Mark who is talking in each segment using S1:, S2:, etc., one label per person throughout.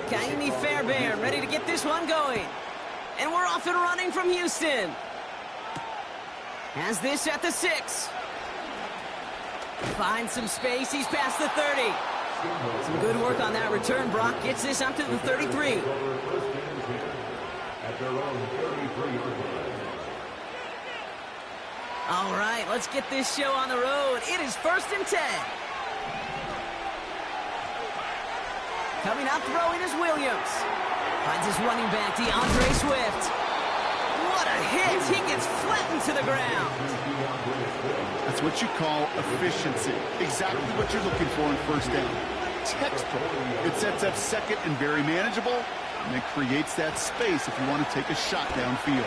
S1: Kaimi Fairbairn ready to get this one going. And we're off and running from Houston. Has this at the 6. Finds some space. He's past the 30. Some good work on that return. Brock gets this up to the 33. All right, let's get this show on the road. It is 1st and 10. Coming out throwing is Williams. Finds his running back, DeAndre Swift. What a hit! He gets flattened to the ground.
S2: That's what you call efficiency. Exactly what you're looking for in 1st down. Textbook. It sets up 2nd and very manageable, and it creates that space if you want to take a shot downfield.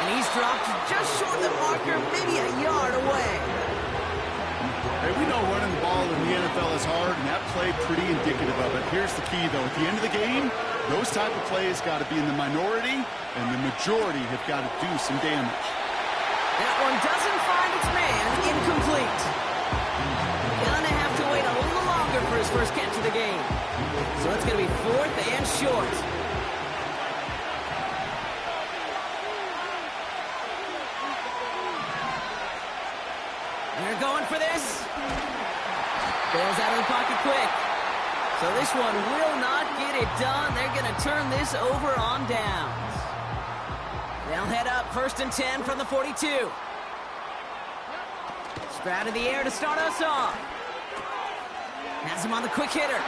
S1: And he's dropped just short of the marker, maybe a yard away.
S2: Hey, we know running the ball in the NFL is hard, and that play pretty indicative of it. Here's the key, though. At the end of the game, those type of plays got to be in the minority, and the majority have got to do some damage.
S1: That one doesn't find its man. Incomplete. Gonna have to wait a little longer for his first catch of the game. So it's going to be 4th and short. They're going for this. Bails out of the pocket quick. So this one will not get it done. They're going to turn this over on downs. They'll head up 1st and 10 from the 42. Sprout in the air to start us off. Has him on the quick hitter.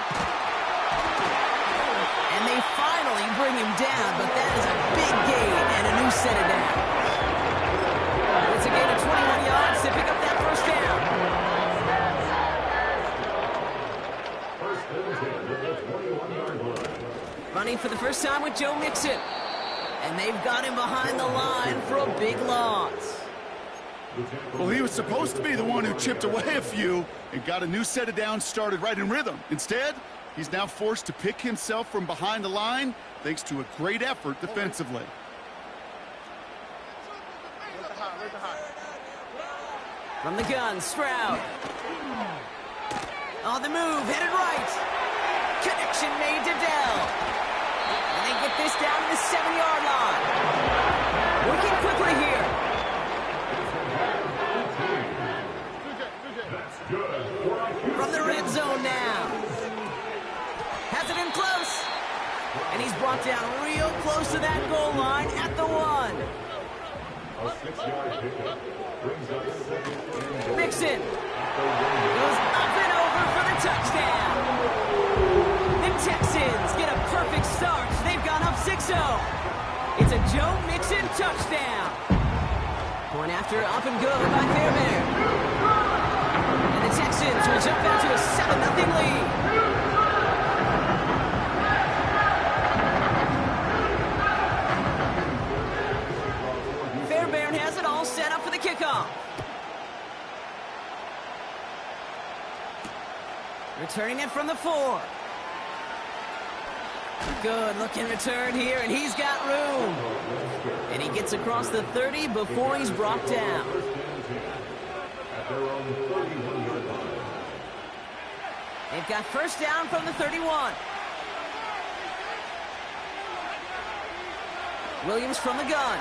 S1: And they finally bring him down, but that is a big gain and a new set of downs. It's a gain of 21 yards to pick up that 1st down. Running for the first time with Joe Mixon. And they've got him behind the line for a big loss.
S2: Well, he was supposed to be the one who chipped away a few and got a new set of downs started right in rhythm. Instead, he's now forced to pick himself from behind the line thanks to a great effort defensively.
S1: From the gun, Stroud. On the move, headed right. Connection made to Dell. And they get this down to the 7-yard line. Working quickly here. From the red zone now. Has it in close. And he's brought down real close to that goal line at the 1. Mixon goes up and over for the touchdown. The Texans get a perfect start. They've gone up 6-0. It's a Joe Mixon touchdown. Point after up and good by Fairbairn. And the Texans will jump out to a 7-0 lead. Fairbairn has it all set up for the kickoff. Returning it from the 4. Good looking return here, and he's got room. And he gets across the 30 before he's brought down. They've got first down from the 31. Williams from the gun.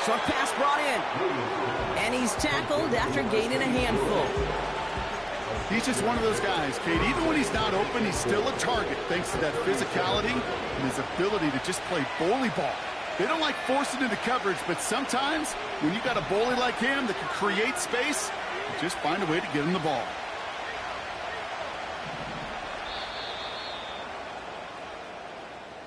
S1: Short pass brought in. And he's tackled after gaining a handful.
S2: He's just one of those guys, Kate. Even when he's not open, he's still a target thanks to that physicality and his ability to just play bully ball. They don't like forcing into coverage, but sometimes when you got a bully like him that can create space, you just find a way to get him the ball.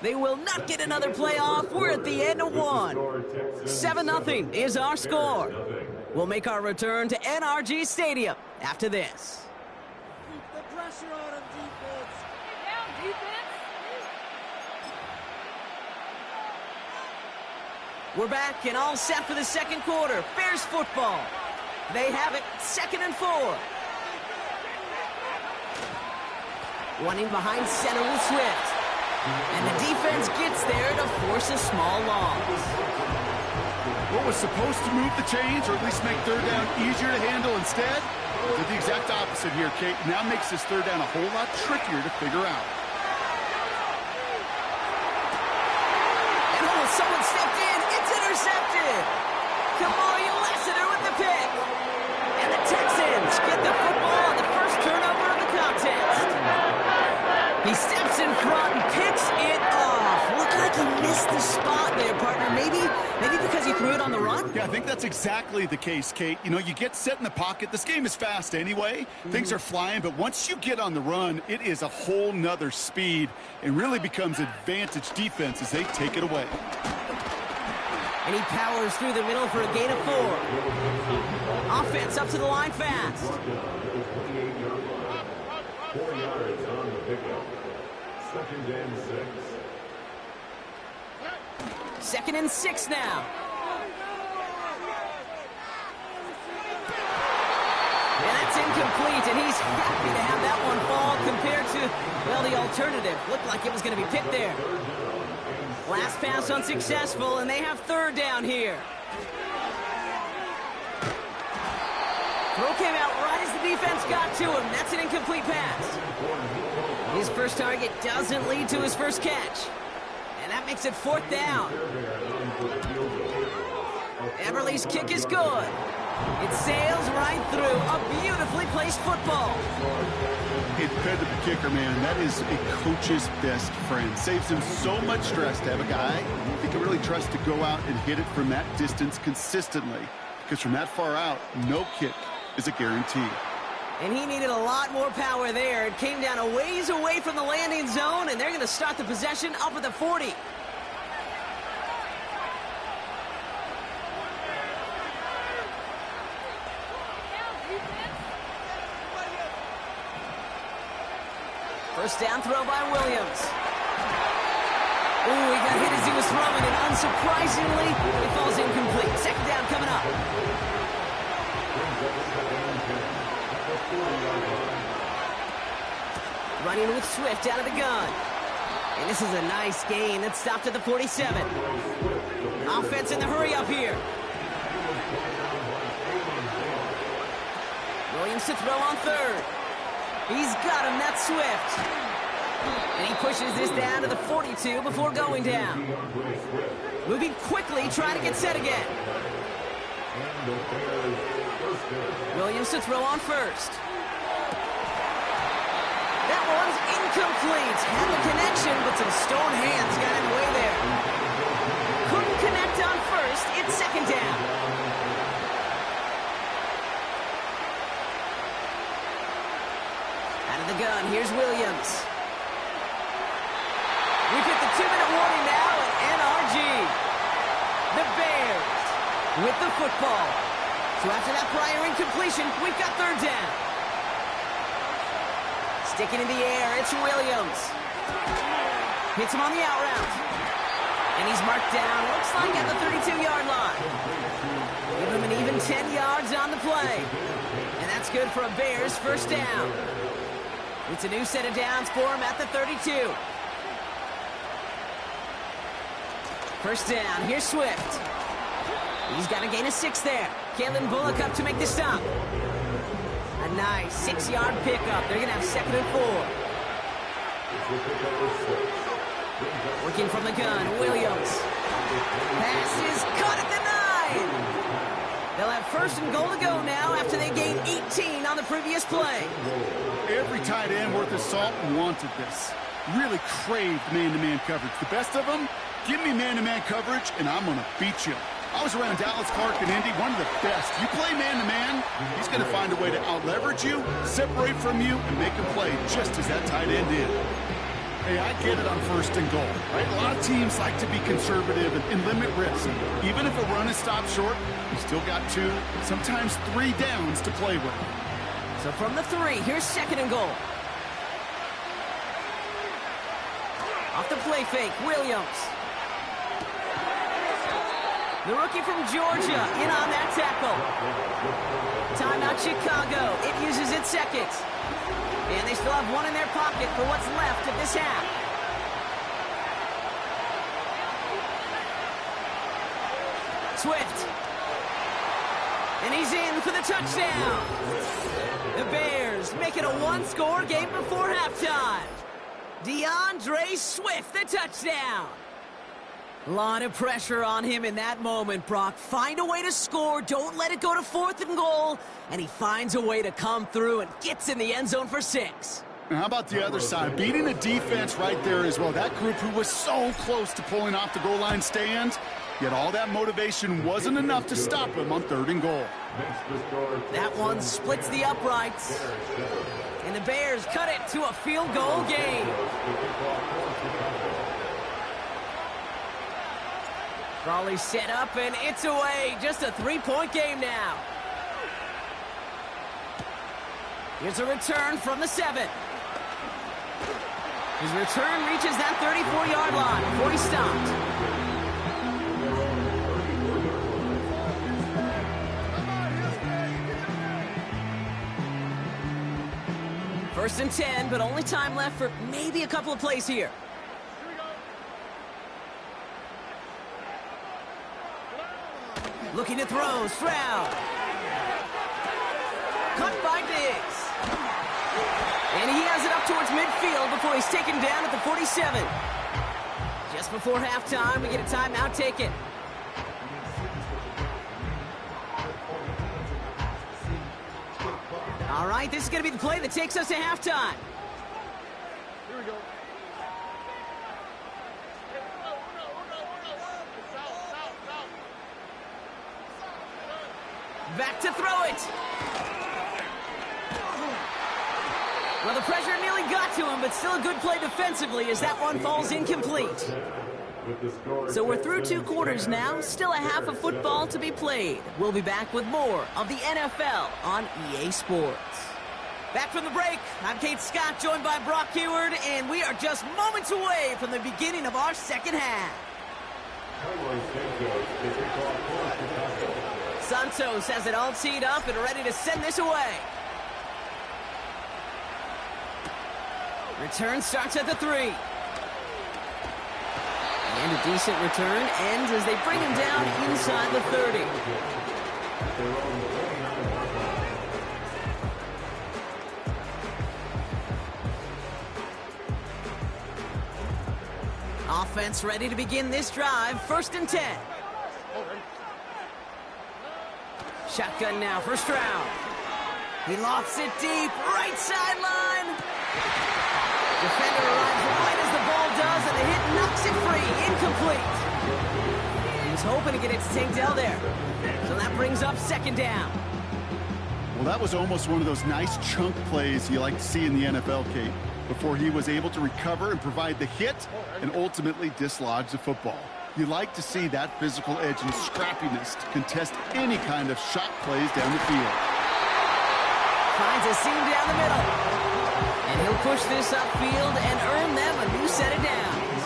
S1: They will not get another play off. We're at the end of 1. 7-0 is our score. We'll make our return to NRG Stadium after this.
S3: Keep the pressure on him, defense. Get down, defense.
S1: We're back and all set for the second quarter. Bears football. They have it 2nd and 4. Running behind center with Swift. And the defense gets there to force a small loss.
S2: What was supposed to move the chains, or at least make 3rd down easier to handle instead, Did the exact opposite here, Kate. Now makes this third down a whole lot trickier to figure out.
S1: And someone stepped in. It's intercepted. Kamari Lassiter with the pick. And the Texans get the football on the first turnover of the contest. He steps in front and picks it off. Looked like he missed the spot there, partner. Maybe because he threw it on the run?
S2: Yeah, I think that's exactly the case, Kate. You know, you get set in the pocket. This game is fast anyway. Things are flying, but once you get on the run, it is a whole nother speed and really becomes advantage defense as they take it away.
S1: And he powers through the middle for a gain of 4. Offense up to the line fast.
S4: 4 yards on the pickup. 2nd and 6.
S1: 2nd and 6 now. And that's incomplete, and he's happy to have that one fall compared to, well, the alternative. Looked like it was going to be picked there. Last pass unsuccessful, and they have 3rd down here. Throw came out right as the defense got to him. That's an incomplete pass. His first target doesn't lead to his first catch. And that makes it 4th down. Everly's kick is good. It sails right through a beautifully placed football.
S2: Hey, compared to the kicker, man, that is a coach's best friend. Saves him so much stress to have a guy he can really trust to go out and hit it from that distance consistently. Because from that far out, no kick is a guarantee.
S1: And he needed a lot more power there. It came down a ways away from the landing zone, and they're going to start the possession up at the 40. First down throw by Williams. Ooh, he got hit as he was throwing it. Unsurprisingly, it falls incomplete. 2nd down coming up. Running with Swift out of the gun. And this is a nice gain. It stopped at the 47. Offense in the hurry up here. Williams to throw on 3rd. He's got him. That's Swift. And he pushes this down to the 42 before going down. Moving quickly, trying to get set again. Williams to throw on 1st. That one's incomplete. Had the connection, but some stone hands got in the way there. Couldn't connect on 1st. It's 2nd down. Out of the gun, here's Williams. We've hit the 2-minute warning now at NRG. The Bears with the football. So after that prior incompletion, we've got 3rd down. Sticking in the air, it's Williams. Hits him on the out route. And he's marked down, looks like at the 32-yard line. Give him an even 10 yards on the play. And that's good for a Bears 1st down. It's a new set of downs for him at the 32. 1st down, here's Swift. He's got a gain of 6 there. Kalen Bullock up to make the stop. A nice 6-yard pickup. They're going to have 2nd and 4. Working from the gun, Williams. Pass is caught at the 9. They'll have 1st and goal to go now after they gained 18 on the previous play.
S2: Every tight end worth his salt wanted this. Really craved man-to-man coverage. The best of them, give me man-to-man coverage, and I'm going to beat you. I was around Dallas Clark and Indy, one of the best. You play man-to-man, he's going to find a way to out-leverage you, separate from you, and make a play just as that tight end did. Hey, I get it on 1st and goal, right? A lot of teams like to be conservative and limit risk. Even if a run is stopped short, you still got 2, sometimes 3 downs to play with.
S1: So from the 3, here's 2nd and goal. Off the play fake, Williams. The rookie from Georgia in on that tackle. Timeout Chicago. It uses its 2nd. And they still have 1 in their pocket for what's left of this half. Swift. And he's in for the touchdown. The Bears make it a one-score game before halftime. DeAndre Swift, the touchdown. A lot of pressure on him in that moment, Brock. Find a way to score. Don't let it go to 4th and goal. And he finds a way to come through and gets in the end zone for 6.
S2: And how about the other side? Beating the defense right there as well. That group who was so close to pulling off the goal line stand, yet all that motivation wasn't enough to stop him on 3rd and goal.
S1: That one splits the uprights. And the Bears cut it to a field goal game. Crawley set up, and it's away. Just a 3-point game now. Here's a return from the 7. His return reaches that 34-yard line before he stopped. First and 10, but only time left for maybe a couple of plays here. Looking to throw, Stroud. Cut by Diggs. And he has it up towards midfield before he's taken down at the 47. Just before halftime, we get a timeout taken. All right, this is going to be the play that takes us to halftime.
S3: Here we go.
S1: Back to throw it. Well, the pressure nearly got to him, but still a good play defensively as that one falls incomplete. So we're through 2 quarters now, still a half of football to be played. We'll be back with more of the NFL on EA Sports. Back from the break, I'm Kate Scott, joined by Brock Heward, and we are just moments away from the beginning of our second half. Santos has it all teed up and ready to send this away. Return starts at the 3. And a decent return ends as they bring him down inside the 30. Offense ready to begin this drive. 1st and 10. Shotgun now for Stroud. He lofts it deep, right sideline. Defender arrives right as the ball does, and the hit knocks it free. Incomplete. He was hoping to get it to Tank Dell there. So that brings up 2nd down.
S2: Well, that was almost one of those nice chunk plays you like to see in the NFL, Kate, before he was able to recover and provide the hit and ultimately dislodge the football. You like to see that physical edge and scrappiness to contest any kind of shot plays down the field.
S1: Finds a seam down the middle. And he'll push this upfield and earn them a new set of downs.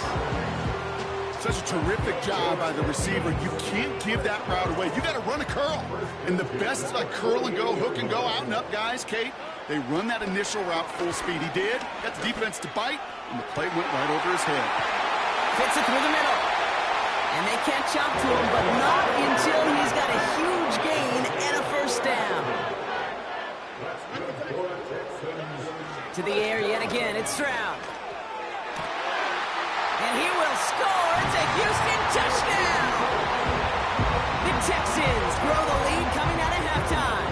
S2: Such a terrific job by the receiver. You can't give that route away. You got to run a curl. And the best like curl and go, hook and go, out and up guys, Kate, they run that initial route full speed. He did. Got the defense to bite, and the play went right over his head.
S1: Fits it through the middle. And they catch up to him, but not until he's got a huge gain and a 1st down. To the air yet again, it's Stroud. And he will score. It's a Houston touchdown. The Texans grow the lead coming out of halftime.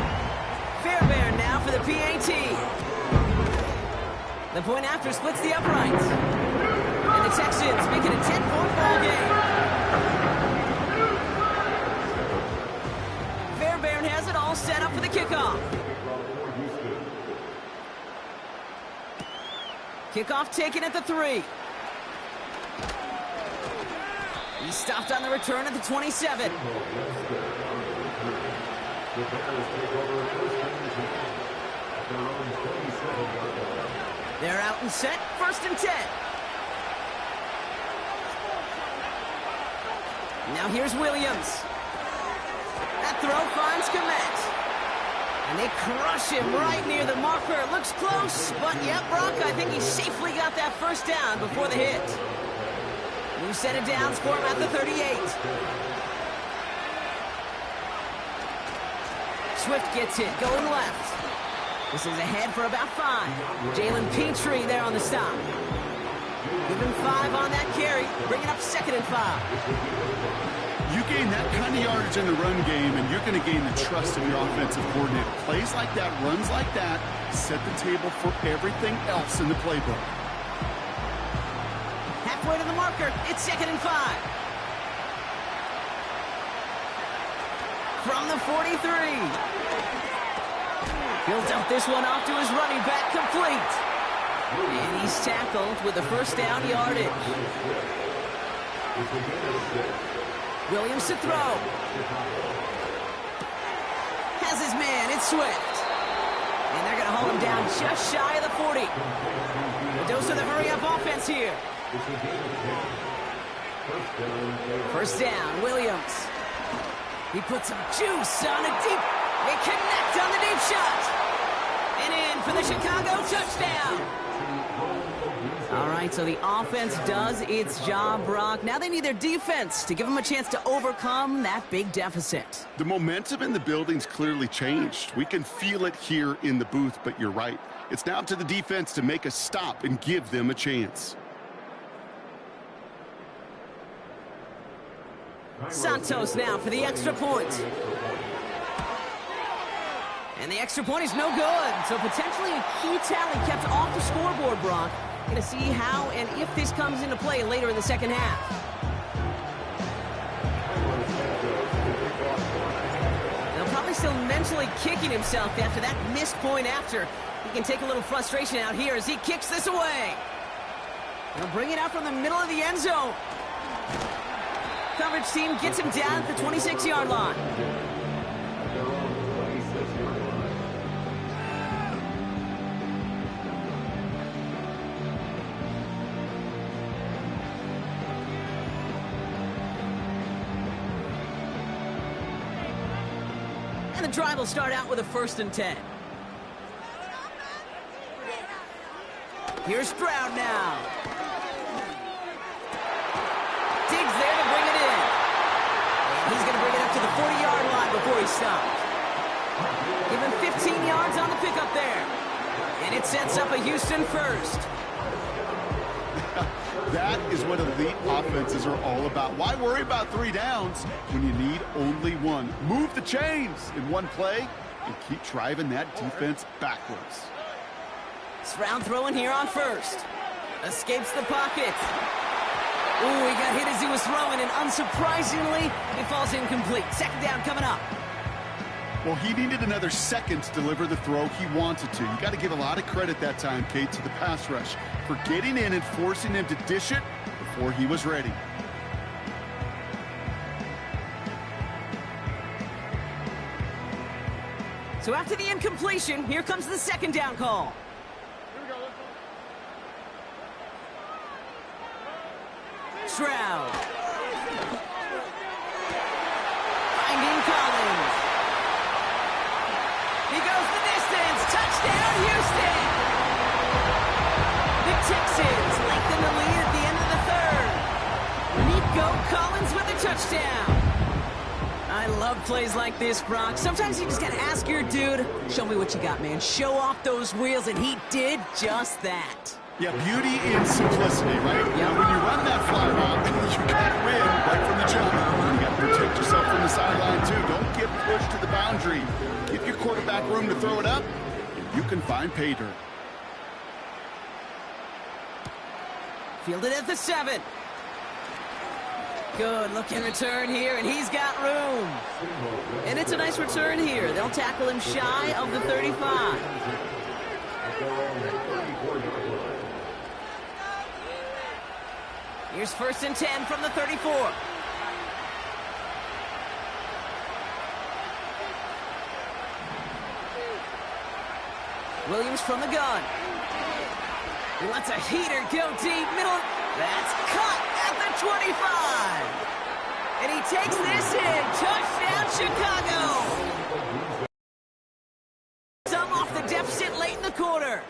S1: Fairbairn now for the PAT. The point after splits the uprights. And the Texans make it a 10-point ball game. Fairbairn has it all set up for the kickoff. Kickoff taken at the 3. He stopped on the return at the 27. They're out and set. 1st and 10. Now here's Williams. That throw finds Komet. And they crush him right near the marker. Looks close, but yeah, Brock, I think he safely got that 1st down before the hit. New set of downs for him at the 38. Swift gets it, going left. This is ahead for about 5. Jalen Petrie there on the stop. Give him 5 on that carry, bringing up 2nd and 5.
S2: You gain that kind of yardage in the run game, and you're going to gain the trust of your offensive coordinator. Plays like that, runs like that, set the table for everything else in the playbook.
S1: Halfway to the marker, it's 2nd and 5. From the 43. He'll dump this one off to his running back, complete. And he's tackled with the first down yardage. Williams to throw. Has his man, it's Swift. And they're going to hold him down just shy of the 40. A dose of the hurry-up offense here. First down, Williams. He puts some juice on a deep. They connect on the deep shot. And in for the Chicago touchdown. All right, so the offense does its job, Brock. Now they need their defense to give them a chance to overcome that big deficit.
S2: The momentum in the building's clearly changed. We can feel it here in the booth, but you're right. It's now up to the defense to make a stop and give them a chance.
S1: Santos now for the extra point. And the extra point is no good. So potentially a key tally kept off the scoreboard, Brock. Going to see how and if this comes into play later in the second half. They'll probably still mentally kicking himself after that missed point after. He can take a little frustration out here as he kicks this away. They'll bring it out from the middle of the end zone. Coverage team gets him down at the 26-yard line. And the drive will start out with a 1st and 10. Here's Stroud now. Diggs there to bring it in. And he's going to bring it up to the 40-yard line before he stops. Give him 15 yards on the pickup there. And it sets up a Houston first.
S2: That is what elite offenses are all about. Why worry about 3 downs when you need only 1? Move the chains in one play and keep driving that defense backwards.
S1: Stroud throwing here on 1st. Escapes the pocket. Ooh, he got hit as he was throwing, and unsurprisingly, it falls incomplete. 2nd down coming up.
S2: Well, he needed another second to deliver the throw he wanted to. You got to give a lot of credit that time, Kate, to the pass rush for getting in and forcing him to dish it before he was ready.
S1: So after the incompletion, here comes the 2nd down call. Stroud. Finding Collins. He goes the distance. Touchdown, Houston. The Texans lengthen the lead at the end of the 3rd. Nico Collins with a touchdown. I love plays like this, Brock. Sometimes you just got to ask your dude, show me what you got, man. Show off those wheels, and he did just that.
S2: Yeah, beauty in simplicity, right?
S1: Yep.
S2: Now, when you run that fly route, you got to win right from the jump. You got to protect yourself from the sideline, too. Don't get pushed to the boundary. Give your quarterback room to throw it up, and you can find pay dirt.
S1: Fielded at the 7. Good looking return here, and he's got room. And it's a nice return here. They'll tackle him shy of the 35. Here's 1st and 10 from the 34. Williams from the gun. He lets a heater go deep. Middle. That's cut at the 25. And he takes this in. Touchdown, Chicago. Some off the deficit late in the quarter.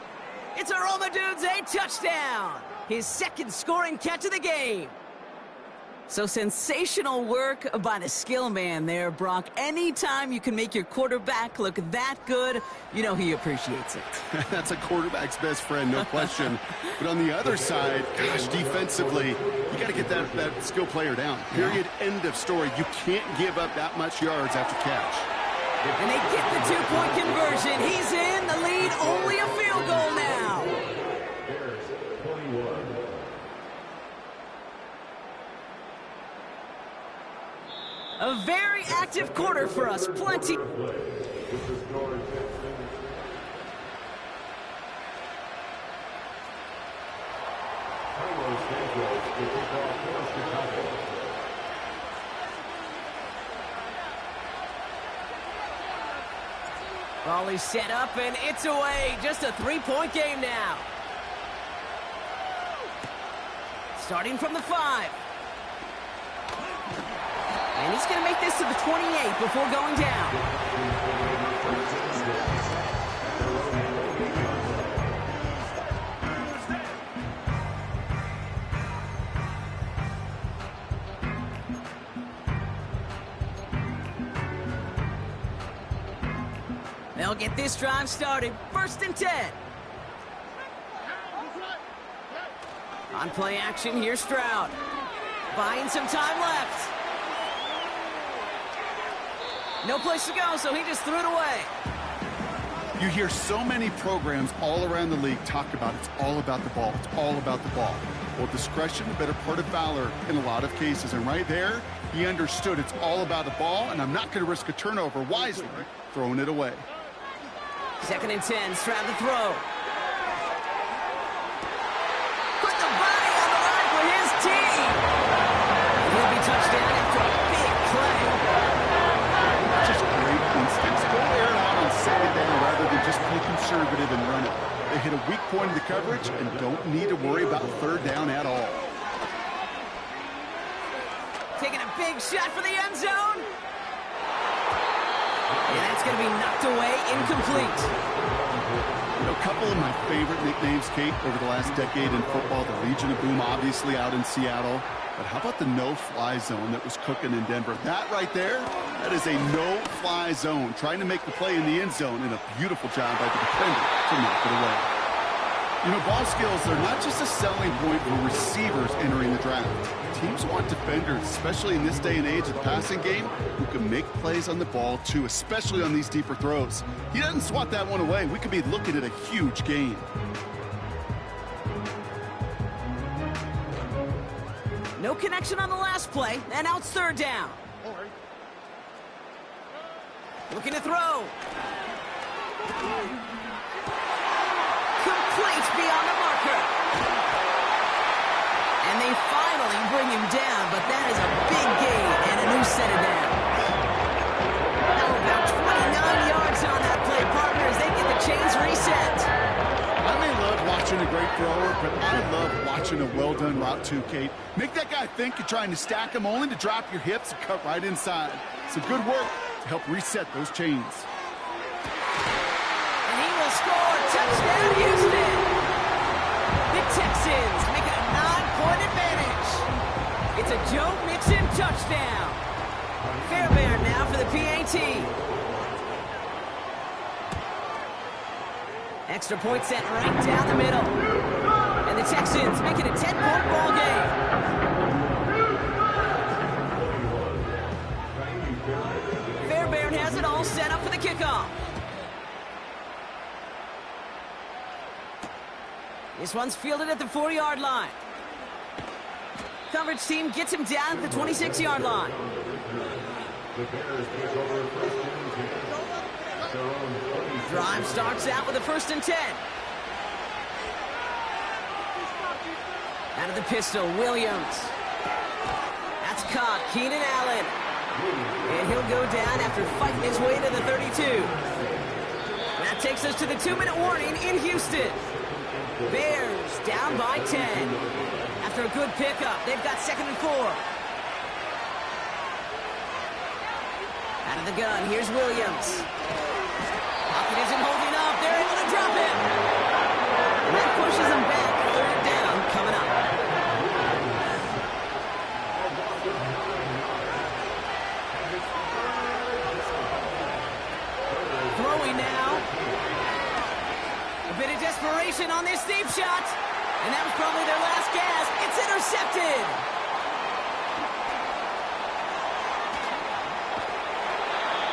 S1: It's a Roma Dudes, a touchdown. His 2nd scoring catch of the game. So sensational work by the skill man there, Brock. Anytime you can make your quarterback look that good, you know he appreciates it.
S2: That's a quarterback's best friend, no question. But on the other side, gosh, defensively, you got to get that skill player down. Period, end of story. You can't give up that much yards after catch.
S1: And they get the two-point conversion. He's in the lead, only a field goal now.
S4: Bears 21.
S1: A very active quarter for us. Plenty. Ball is set up, and it's away. Just a three-point game now. Starting from the 5. And he's going to make this to the 28 before going down. They'll get this drive started. 1st and 10. On play action, here's Stroud. Buying some time left. No place to go, so he just threw it away.
S2: You hear so many programs all around the league talk about it's all about the ball. It's all about the ball. Well, discretion, the better part of valor in a lot of cases. And right there, he understood it's all about the ball, and I'm not going to risk a turnover wisely, throwing it away.
S1: 2nd and 10, Stroud to throw. Put the body on the line for his team. And he'll be touchdown after a big play.
S2: Just great instincts. Go air it out on 2nd down rather than just play conservative and run it. They hit a weak point in the coverage and don't need to worry about 3rd down at all.
S1: Taking a big shot for the end zone. And that's going to be knocked away, incomplete.
S2: You know, a couple of my favorite nicknames, Kate, over the last decade in football. The Legion of Boom, obviously, out in Seattle. But how about the no-fly zone that was cooking in Denver? That right there, that is a no-fly zone. Trying to make the play in the end zone, and a beautiful job by the defender to knock it away. You know, ball skills are not just a selling point for receivers entering the draft. Teams want defenders, especially in this day and age of the passing game, who can make plays on the ball, too, especially on these deeper throws. He doesn't swat that one away. We could be looking at a huge gain.
S1: No connection on the last play, and now it's 3rd down. Looking to throw. Complete beyond the marker. And they finally bring him down, but that is a big gain and a new set of down. Now about 29 yards on that play, partners. They get the chains reset.
S2: I may love watching a great thrower, but I love watching a well-done route too, Kate. Make that guy think you're trying to stack him, only to drop your hips and cut right inside. Some good work to help reset those chains.
S1: And he will score. Touchdown, Houston. The Texans make it a 9-point advantage. It's a Joe Mixon touchdown. Fairbairn now for the PAT. Extra point set right down the middle. And the Texans make it a 10-point ball game. Fairbairn has it all set up for the kickoff. This one's fielded at the 4-yard line. Coverage team gets him down at the 26-yard line.
S4: The Bears take over 1st and 10.
S1: Drive starts out with a 1st and 10. Out of the pistol, Williams. That's caught, Keenan Allen. And he'll go down after fighting his way to the 32. That takes us to the 2-minute warning in Houston. Bears down by 10. After a good pickup, they've got 2nd and 4. Out of the gun, here's Williams. Pocket isn't holding up. They're able to drop it. And that pushes them back. 3rd down coming up. probably their last gasp. It's intercepted.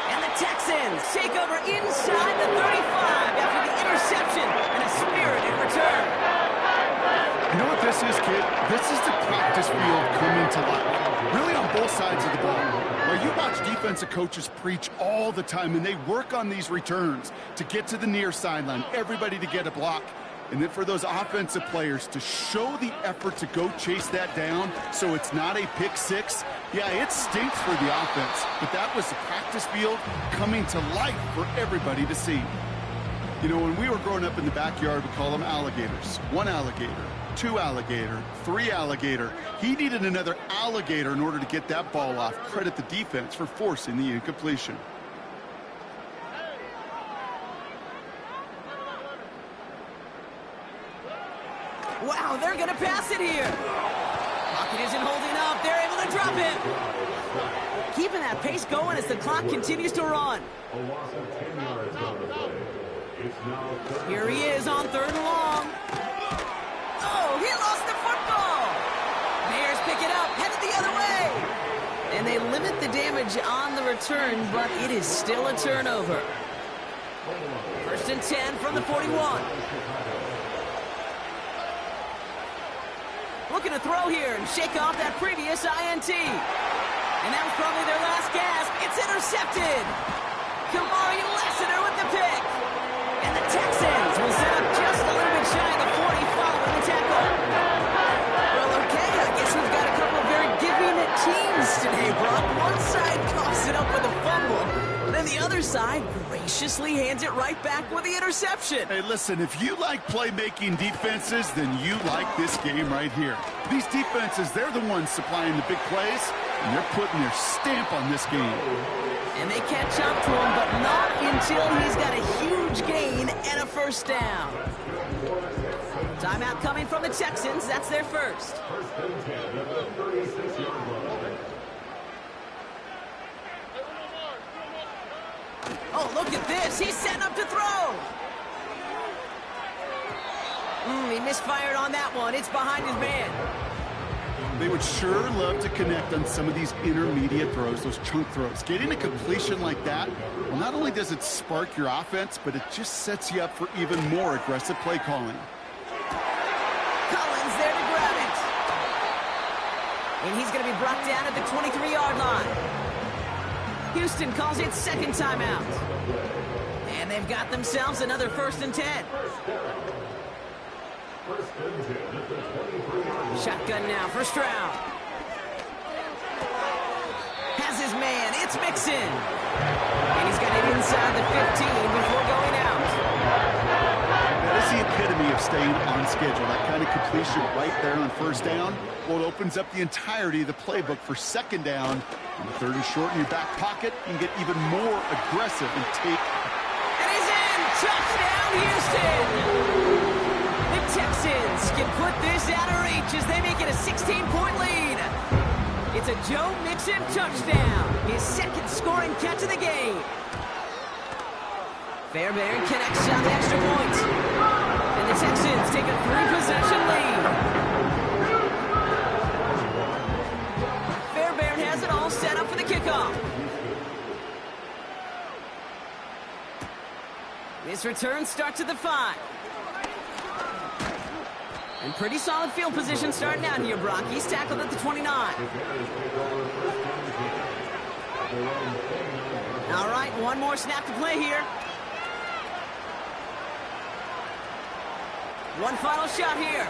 S1: And the Texans take over inside the 35 after the interception and a spirited return.
S2: You know what this is, kid? This is the practice field coming to life. Really on both sides of the ball. Where you watch defensive coaches preach all the time, and they work on these returns to get to the near sideline, everybody to get a block. And then for those offensive players to show the effort to go chase that down so it's not a pick six, yeah, it stinks for the offense. But that was the practice field coming to life for everybody to see. You know, when we were growing up in the backyard, we call them alligators. One alligator, two alligator, three alligator. He needed another alligator in order to get that ball off. Credit the defense for forcing the incompletion.
S1: Wow, they're going to pass it here. Pocket isn't holding up. They're able to drop him. Keeping that pace going as the clock continues to run.
S4: A loss of 10 yards on the play. It's now
S1: Here he is on 3rd and long. Oh, he lost the football. Bears pick it up, headed the other way. And they limit the damage on the return, but it is still a turnover. 1st and 10 from the 41. Looking to throw here and shake off that previous INT. And that was probably their last gasp. It's intercepted. Kamari Lassiter with the pick. And the Texans will set up just a little bit shy of the 40 following the tackle. Well, okay, I guess we've got a couple of very giving teams today, Brock. One side coughs it up with a fumble. Then the other side graciously hands it right back with the interception.
S2: Hey, listen, if you like playmaking defenses, then you like this game right here. These defenses, they're the ones supplying the big plays, and they're putting their stamp on this game.
S1: And they catch up to him, but not until he's got a huge gain and a 1st down. Timeout coming from the Texans. That's their first.
S4: 1st and 10 at the 36-yard line.
S1: Oh, look at this. He's setting up to throw. He misfired on that one. It's behind his man.
S2: They would sure love to connect on some of these intermediate throws, those chunk throws. Getting a completion like that, well, not only does it spark your offense, but it just sets you up for even more aggressive play calling.
S1: Collins there to grab it. And he's going to be brought down at the 23-yard line. Houston calls it 2nd timeout. And they've got themselves another 1st and 10. Shotgun now for Stroud. Has his man. It's Mixon. And he's got it inside the 15 before going out.
S2: That is the epitome of staying on schedule. That kind of completion right there on 1st down. Well, it opens up the entirety of the playbook for 2nd down. And the 3rd is short in your back pocket. You can get even more aggressive and take.
S1: And he's in. Touchdown, Houston. The Texans can put this out of reach as they make it a 16-point lead. It's a Joe Mixon touchdown. His 2nd scoring catch of the game. Fairbairn connects on the extra point. And the Texans take a 3-possession lead. Fairbairn has it all set up for the kickoff. This return starts at the 5. And pretty solid field position starting out here, Brock. He's tackled at the 29. All right, one more snap to play here. One final shot here.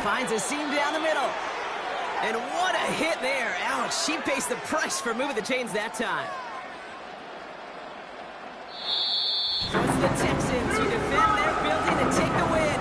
S1: Finds a seam down the middle. And what a hit there. Ouch, she pays the price for moving the chains that time.